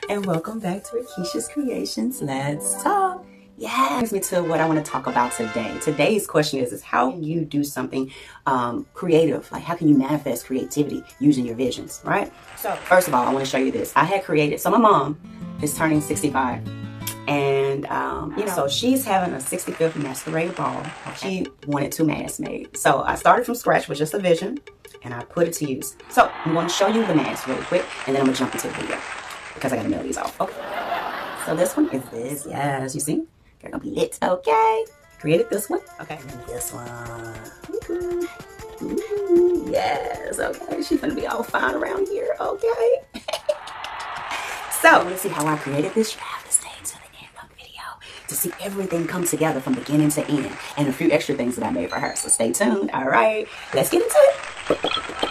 And welcome back to Rickesh's Creations. Let's talk. Yeah, brings me to what I want to talk about today. Today's question is how can you do something creative? Like, how can you manifest creativity using your visions, right? So first of all, I want to show you this. I had created, so my mom is turning 65. And, so she's having a 65th Masquerade ball. She wanted 2 masks made. So I started from scratch with just a vision and I put it to use. So I'm going to show you the masks really quick and then I'm going to jump into the video because I got to mail these off. Okay. So this one is this. Yes, you see? They're going to be lit. Okay. Created this one. Okay. And this one. Ooh, yes. Okay. She's going to be all fine around here. Okay. So let's see how I created this. You have to stay to the end of the video to see everything come together from beginning to end and a few extra things that I made for her. So stay tuned. All right, let's get into it.